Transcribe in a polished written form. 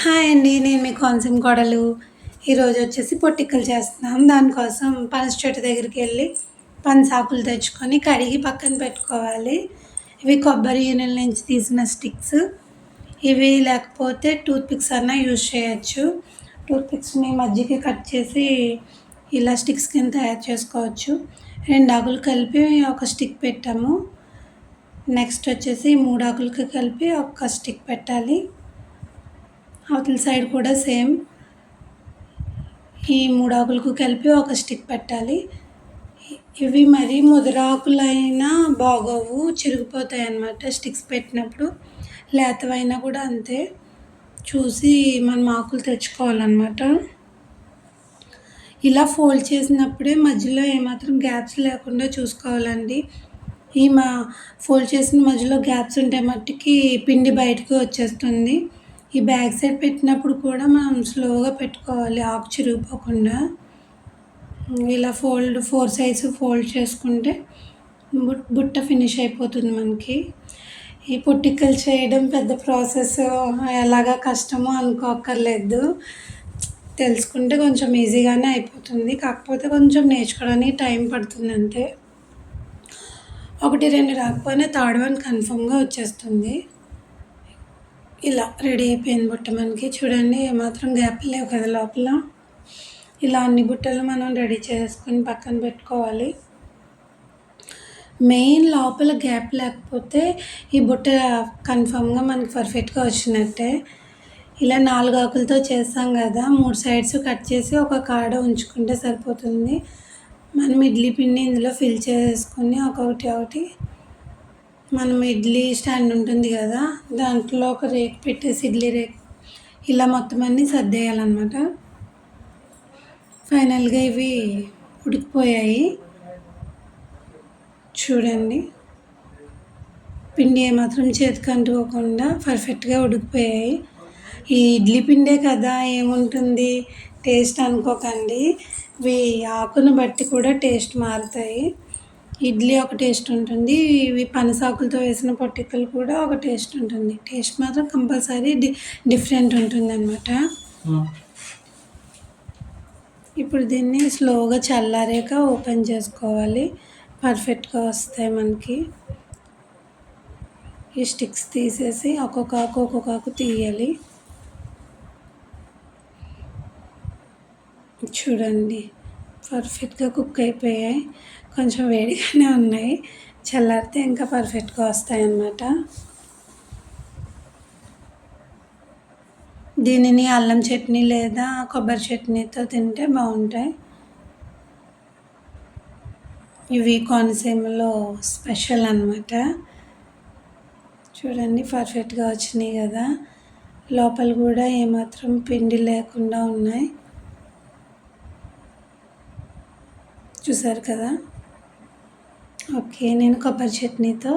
Hi అండి. నేను మీ కోనసీమ కోడలు. ఈరోజు వచ్చేసి పొట్టిక్కలు చేస్తున్నాం. దానికోసం పనస చెట్టు దగ్గరికెళ్ళి పనసాకులు తెచ్చుకొని కడిగి పక్కన పెట్టుకోవాలి. ఇవి కొబ్బరి ఈనెల నుంచి తీసిన స్టిక్స్. ఇవి లేకపోతే టూత్ పిక్స్ అన్నా యూజ్ చేయొచ్చు. టూత్ పిక్స్‌ని మధ్యకి కట్ చేసి ఇలా స్టిక్స్ కింద తయారు చేసుకోవచ్చు. 2 ఆకులు కలిపి ఒక స్టిక్ పెట్టాము. నెక్స్ట్ వచ్చేసి 3 ఆకులకి కలిపి ఒక స్టిక్ పెట్టాలి. అవతల సైడ్ కూడా సేమ్ ఈ 3 ఆకులకు కలిపి ఒక స్టిక్ పెట్టాలి. ఇవి మరి ముదరాకులైనా బాగోవు, చిరిగిపోతాయి అన్నమాట స్టిక్స్ పెట్టినప్పుడు. లేతవైనా కూడా అంతే. చూసి మనం ఆకులు తెచ్చుకోవాలన్నమాట. ఇలా ఫోల్డ్ చేసినప్పుడే మధ్యలో ఏమాత్రం గ్యాప్స్ లేకుండా చూసుకోవాలండి. ఫోల్డ్ చేసిన మధ్యలో గ్యాప్స్ ఉంటే మట్టుకి పిండి బయటకు వచ్చేస్తుంది. ఈ బ్యాక్ సైడ్ పెట్టినప్పుడు కూడా మనం స్లోగా పెట్టుకోవాలి ఆకు చిరిగిపోకుండా. ఇలా 4 సైడ్స్ ఫోల్డ్ చేసుకుంటే బుట్ట ఫినిష్ అయిపోతుంది మనకి. ఈ పొట్టిక్కలు చేయడం పెద్ద ప్రాసెస్, ఎలాగా కష్టమో అనుకోక్కర్లేదు. తెలుసుకుంటే కొంచెం ఈజీగానే అయిపోతుంది. కాకపోతే కొంచెం నేర్చుకోవడానికి టైం పడుతుంది అంతే. 1, 2 రాకపోయినా థర్డ్ వన్ కన్ఫామ్‌గా వచ్చేస్తుంది. ఇలా రెడీ అయిపోయింది బుట్ట మనకి. చూడండి ఏమాత్రం గ్యాప్ లేవు కదా లోపల. ఇలా అన్ని బుట్టలు మనం రెడీ చేసుకొని పక్కన పెట్టుకోవాలి. మెయిన్ లోపల గ్యాప్ లేకపోతే ఈ బుట్ట కన్ఫామ్‌గా మనకి పర్ఫెక్ట్‌గా వచ్చినట్టే. ఇలా 4 ఆకులతో చేస్తాం కదా, 3 సైడ్స్ కట్ చేసి ఒక కాడ ఉంచుకుంటే సరిపోతుంది. మనం ఇడ్లీ పిండి ఇందులో ఫిల్ చేసుకొని ఒకటి మనం ఇడ్లీ స్టాండ్ ఉంటుంది కదా, దాంట్లో ఒక రేకు పెట్టేసి ఇడ్లీ రేకు ఇలా మొత్తం అన్నీ సర్దేయాలన్నమాట. ఫైనల్గా ఇవి ఉడికిపోయాయి. చూడండి పిండి ఏమాత్రం చేతికి అంటుకోకుండా పర్ఫెక్ట్గా ఉడికిపోయాయి. ఈ ఇడ్లీ పిండే కదా ఏముంటుంది టేస్ట్ అనుకోకండి. ఇవి ఆకును బట్టి కూడా టేస్ట్ మారుతాయి. ఇడ్లీ ఒక టేస్ట్ ఉంటుంది, ఇవి పనసాకులతో వేసిన పొట్టిక్కలు కూడా ఒక టేస్ట్ ఉంటుంది. టేస్ట్ మాత్రం కంపల్సరీ డిఫరెంట్ ఉంటుందన్నమాట. ఇప్పుడు దీన్ని స్లోగా చల్లారాక ఓపెన్ చేసుకోవాలి. పర్ఫెక్ట్గా వస్తాయి మనకి. ఈ స్టిక్స్ తీసేసి ఒక్కొక్క ఆకు తీయాలి. చూడండి పర్ఫెక్ట్గా కుక్ అయిపోయాయి. కొంచెం వేడిగానే ఉన్నాయి, చల్లారితే ఇంకా పర్ఫెక్ట్గా వస్తాయి అన్నమాట. దీనిని అల్లం చట్నీ లేదా కొబ్బరి చట్నీతో తింటే బాగుంటాయి. ఇవి కోనసీమలో స్పెషల్ అన్నమాట. చూడండి పర్ఫెక్ట్గా వచ్చినాయి కదా, లోపల కూడా ఏమాత్రం పిండి లేకుండా ఉన్నాయి. చూసారు కదా. ఓకే, నేను కొబ్బరి చట్నీతో